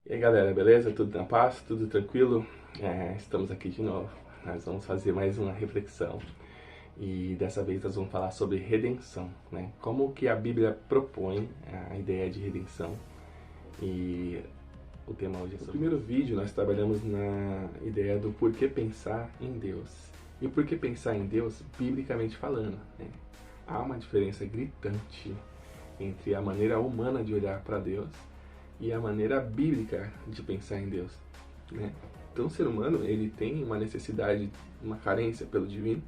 E aí galera, beleza? Tudo na paz? Tudo tranquilo? Estamos aqui de novo. Nós vamos fazer mais uma reflexão. E dessa vez nós vamos falar sobre redenção, né? Como que a Bíblia propõe a ideia de redenção. E o tema hoje é sobre... No primeiro vídeo nós trabalhamos na ideia do porquê pensar em Deus. E por que pensar em Deus, biblicamente falando, né? Há uma diferença gritante entre a maneira humana de olhar para Deus e a maneira bíblica de pensar em Deus, né? Então o ser humano, ele tem uma necessidade, uma carência pelo divino,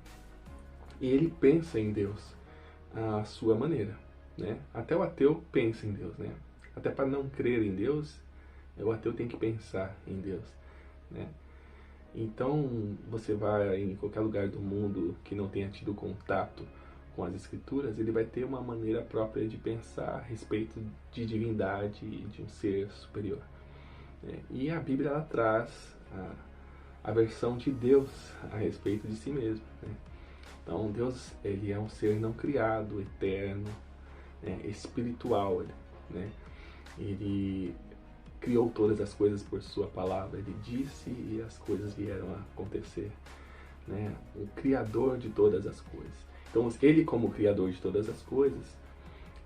e ele pensa em Deus à sua maneira, né? Até o ateu pensa em Deus, né? Até para não crer em Deus, o ateu tem que pensar em Deus, né? Então você vai em qualquer lugar do mundo que não tenha tido contato com as escrituras, ele vai ter uma maneira própria de pensar a respeito de divindade e de um ser superior, né? E a Bíblia, ela traz a versão de Deus a respeito de si mesmo, né? Então Deus, ele é um ser não criado, eterno, né? Espiritual, né? Ele criou todas as coisas por sua palavra, ele disse e as coisas vieram a acontecer, né? O Criador de todas as coisas. Então, ele, como Criador de todas as coisas,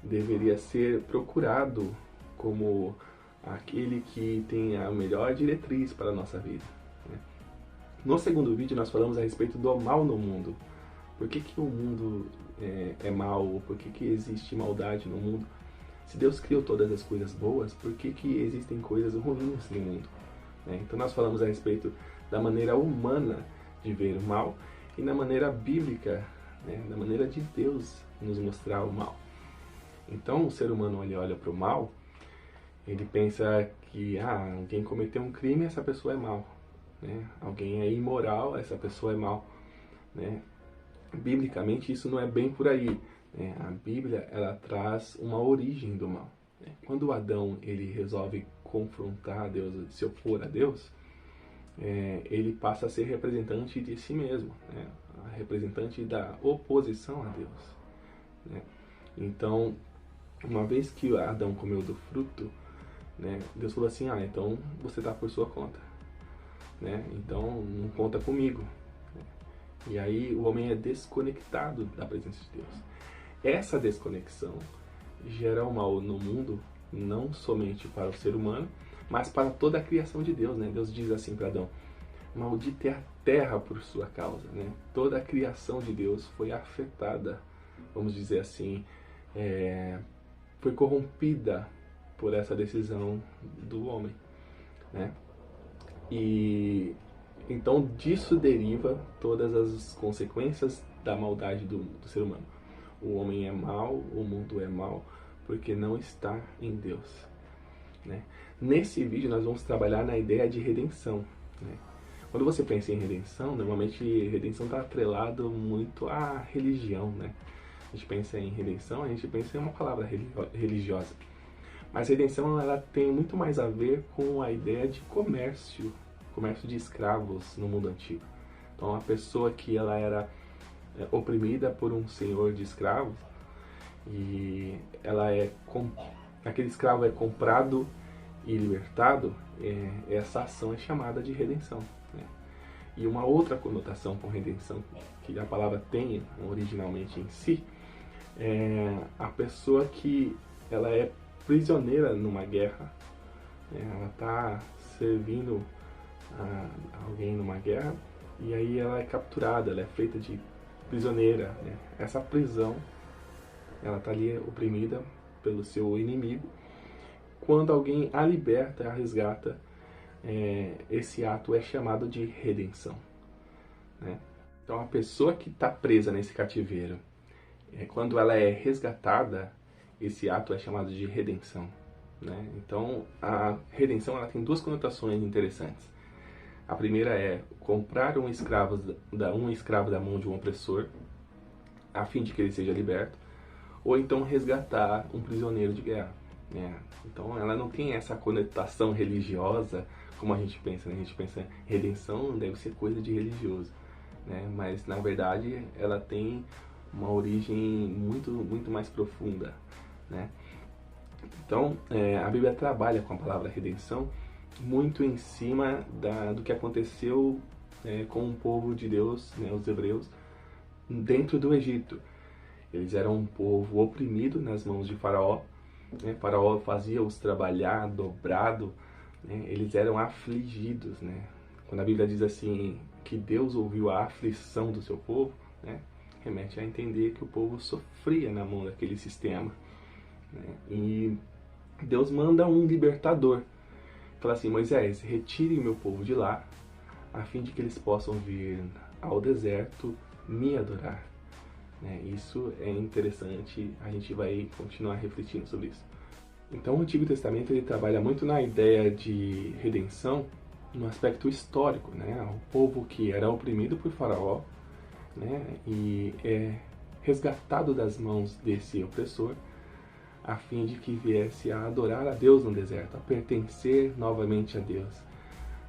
deveria ser procurado como aquele que tem a melhor diretriz para a nossa vida, né? No segundo vídeo, nós falamos a respeito do mal no mundo. Por que o mundo é mal? Por que existe maldade no mundo? Se Deus criou todas as coisas boas, por que existem coisas ruins no mundo, né? Então, nós falamos a respeito da maneira humana de ver o mal e na maneira bíblica, né, da maneira de Deus nos mostrar o mal. Então o ser humano, ele olha para o mal, ele pensa que alguém cometeu um crime, essa pessoa é mal, né? Alguém é imoral, essa pessoa é mal, né? Biblicamente isso não é bem por aí, né? A Bíblia, ela traz uma origem do mal, né? Quando Adão, ele resolve confrontar a Deus, se opor a Deus, ele passa a ser representante de si mesmo, né? A representante da oposição a Deus, né? Então, uma vez que Adão comeu do fruto, né, Deus falou assim: então você está por sua conta, né? Então não conta comigo, né? E aí o homem é desconectado da presença de Deus. Essa desconexão gera o mal no mundo, não somente para o ser humano, mas para toda a criação de Deus, né? Deus diz assim para Adão: maldita é a terra por sua causa, né? Toda a criação de Deus foi afetada, vamos dizer assim, foi corrompida por essa decisão do homem, né? E então disso deriva todas as consequências da maldade do ser humano. O homem é mau, o mundo é mau, porque não está em Deus, né? Nesse vídeo nós vamos trabalhar na ideia de redenção, né? Quando você pensa em redenção, normalmente redenção está atrelado muito à religião, né? A gente pensa em redenção, a gente pensa em uma palavra religiosa. Mas redenção, ela tem muito mais a ver com a ideia de comércio de escravos no mundo antigo. Então, a pessoa que ela era oprimida por um senhor de escravos, e aquele escravo é comprado e libertado, essa ação é chamada de redenção, né? E uma outra conotação com redenção que a palavra tem originalmente em si é a pessoa que ela é prisioneira numa guerra, né? Ela está servindo a alguém numa guerra e aí ela é capturada, ela é feita de prisioneira, né? Essa prisão, ela está ali oprimida pelo seu inimigo. Quando alguém a liberta, a resgata, esse ato é chamado de redenção, né? Então a pessoa que está presa nesse cativeiro, quando ela é resgatada, esse ato é chamado de redenção, né? Então a redenção, ela tem duas conotações interessantes. A primeira é comprar um escravo da mão de um opressor, a fim de que ele seja liberto, ou então resgatar um prisioneiro de guerra, né? Então ela não tem essa conotação religiosa como a gente pensa, né? A gente pensa redenção deve ser coisa de religioso, né? Mas na verdade ela tem uma origem muito mais profunda, né? Então a Bíblia trabalha com a palavra redenção muito em cima do que aconteceu com o povo de Deus, né, os hebreus, dentro do Egito. Eles eram um povo oprimido nas mãos de Faraó. Né? Faraó fazia-os trabalhar dobrado. Né? Eles eram afligidos. Né? Quando a Bíblia diz assim que Deus ouviu a aflição do seu povo, né? Remete a entender que o povo sofria na mão daquele sistema. Né? E Deus manda um libertador. Fala assim: Moisés, retire o meu povo de lá, a fim de que eles possam vir ao deserto me adorar. Isso é interessante, a gente vai continuar refletindo sobre isso. Então o Antigo Testamento ele trabalha muito na ideia de redenção no aspecto histórico, né? O povo que era oprimido por Faraó, né? E é resgatado das mãos desse opressor, a fim de que viesse a adorar a Deus no deserto, a pertencer novamente a Deus,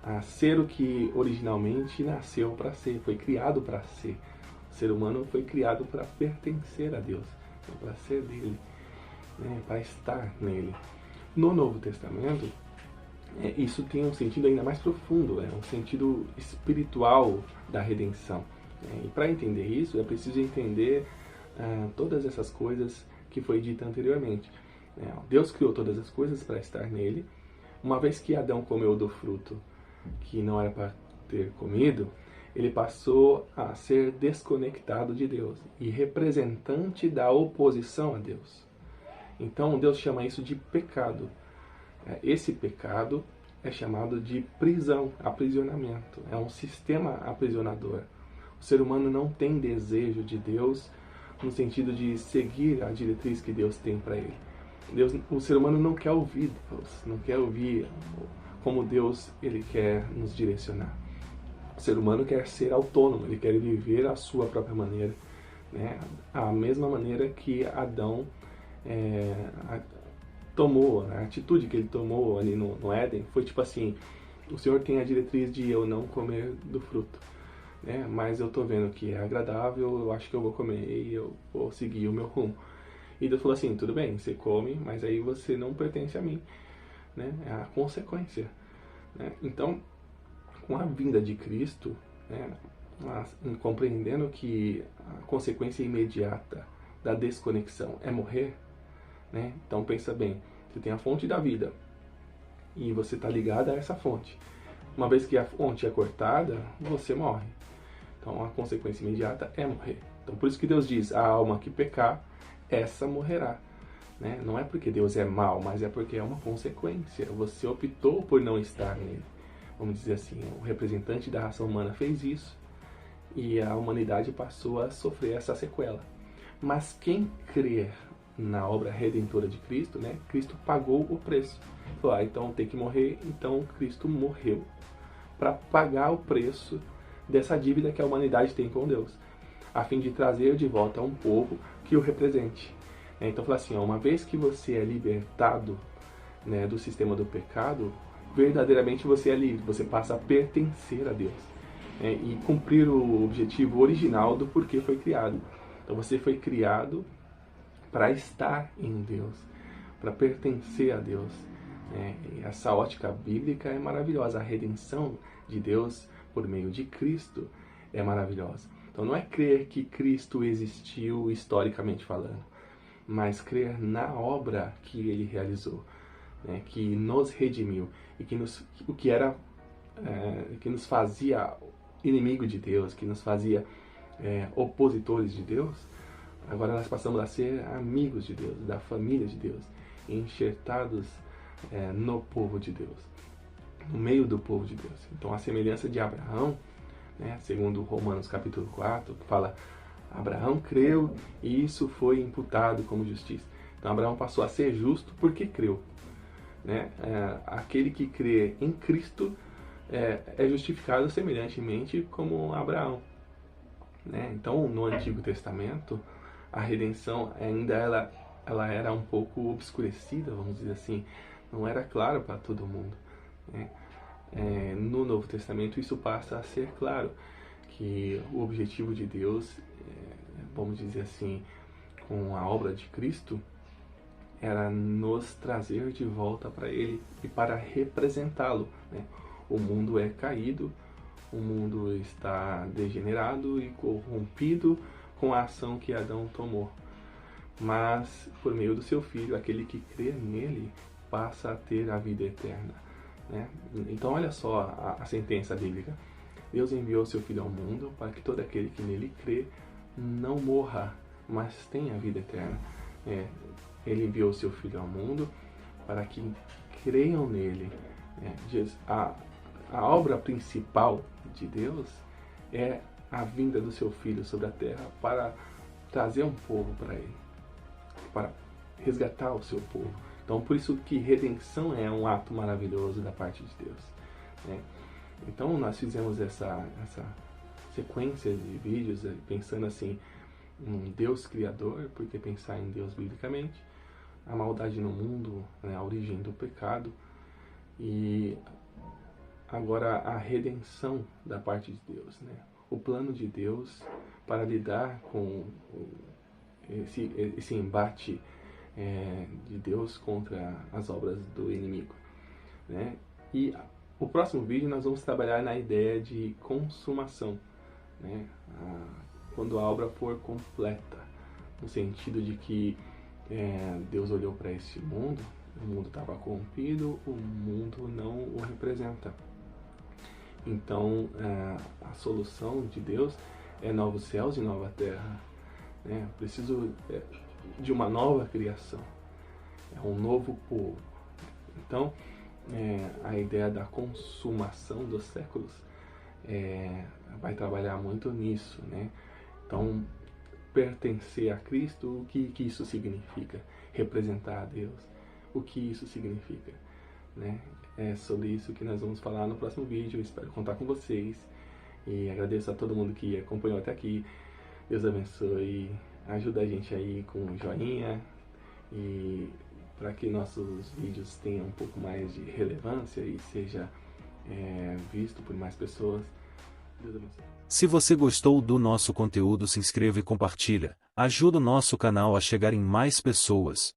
a ser o que originalmente nasceu para ser, foi criado para ser. O ser humano foi criado para pertencer a Deus, para ser dele, né, para estar nele. No Novo Testamento, isso tem um sentido ainda mais profundo, um sentido espiritual da redenção. E para entender isso, é preciso entender todas essas coisas que foi dita anteriormente. Deus criou todas as coisas para estar nele. Uma vez que Adão comeu do fruto que não era para ter comido, ele passou a ser desconectado de Deus e representante da oposição a Deus. Então Deus chama isso de pecado. Esse pecado é chamado de prisão, aprisionamento. É um sistema aprisionador. O ser humano não tem desejo de Deus no sentido de seguir a diretriz que Deus tem para ele. O ser humano não quer ouvir Deus, não quer ouvir como Deus ele quer nos direcionar. O ser humano quer ser autônomo, ele quer viver a sua própria maneira, né? A mesma maneira que Adão tomou, a atitude que ele tomou ali no Éden foi tipo assim: o Senhor tem a diretriz de eu não comer do fruto, né? Mas eu tô vendo que é agradável, eu acho que eu vou comer e eu vou seguir o meu rumo. E Deus falou assim: tudo bem, você come, mas aí você não pertence a mim, né? É a consequência, né? Então, com a vinda de Cristo, né, compreendendo que a consequência imediata da desconexão é morrer, né? Então pensa bem, você tem a fonte da vida e você está ligado a essa fonte. Uma vez que a fonte é cortada, você morre. Então a consequência imediata é morrer. Então por isso que Deus diz: a alma que pecar, essa morrerá. Né? Não é porque Deus é mau, mas é porque é uma consequência. Você optou por não estar nele. Vamos dizer assim, o representante da raça humana fez isso e a humanidade passou a sofrer essa sequela. Mas quem crer na obra redentora de Cristo, né? Cristo pagou o preço. Falou: então tem que morrer. Então Cristo morreu para pagar o preço dessa dívida que a humanidade tem com Deus, a fim de trazer de volta um povo que o represente. Então fala assim: uma vez que você é libertado, né, do sistema do pecado, verdadeiramente você é livre, você passa a pertencer a Deus, né, e cumprir o objetivo original do porquê foi criado. Então você foi criado para estar em Deus, para pertencer a Deus. E essa ótica bíblica é maravilhosa. A redenção de Deus por meio de Cristo é maravilhosa. Então não é crer que Cristo existiu historicamente falando, mas crer na obra que ele realizou, né, que nos redimiu e que nos fazia inimigo de Deus, que nos fazia opositores de Deus. Agora nós passamos a ser amigos de Deus, da família de Deus, enxertados no povo de Deus, no meio do povo de Deus. Então a semelhança de Abraão, né, segundo Romanos capítulo 4, que fala: Abraão creu e isso foi imputado como justiça. Então Abraão passou a ser justo porque creu. Né? Aquele que crê em Cristo é justificado semelhantemente como Abraão. Né? Então no Antigo Testamento a redenção ainda ela era um pouco obscurecida, vamos dizer assim, não era claro para todo mundo. Né? No Novo Testamento isso passa a ser claro, que o objetivo de Deus, vamos dizer assim, com a obra de Cristo, era nos trazer de volta para Ele e para representá-lo, né? O mundo é caído, o mundo está degenerado e corrompido com a ação que Adão tomou. Mas, por meio do seu Filho, aquele que crê nele passa a ter a vida eterna, né? Então, olha só a sentença bíblica. Deus enviou seu Filho ao mundo para que todo aquele que nele crê não morra, mas tenha a vida eterna. Ele enviou seu Filho ao mundo para que creiam nele. A obra principal de Deus é a vinda do seu Filho sobre a terra para trazer um povo para ele, para resgatar o seu povo. Então, por isso que redenção é um ato maravilhoso da parte de Deus, né? Então, nós fizemos essa sequência de vídeos pensando assim, um Deus criador, porque pensar em Deus biblicamente, a maldade no mundo, né, a origem do pecado, e agora a redenção da parte de Deus, né? O plano de Deus para lidar com esse embate de Deus contra as obras do inimigo, né? E o próximo vídeo nós vamos trabalhar na ideia de consumação, né? Quando a obra for completa, no sentido de que Deus olhou para este mundo, o mundo estava corrompido, o mundo não o representa. Então, a solução de Deus é novos céus e nova terra, né? Preciso de uma nova criação, um novo povo. Então, a ideia da consumação dos séculos vai trabalhar muito nisso, né? Então, pertencer a Cristo, o que isso significa? Representar a Deus, o que isso significa, né? É sobre isso que nós vamos falar no próximo vídeo. Eu espero contar com vocês e agradeço a todo mundo que acompanhou até aqui. Deus abençoe, ajuda a gente aí com um joinha e para que nossos vídeos tenham um pouco mais de relevância e seja visto por mais pessoas. Deus abençoe. Se você gostou do nosso conteúdo, se inscreva e compartilha. Ajuda o nosso canal a chegar em mais pessoas.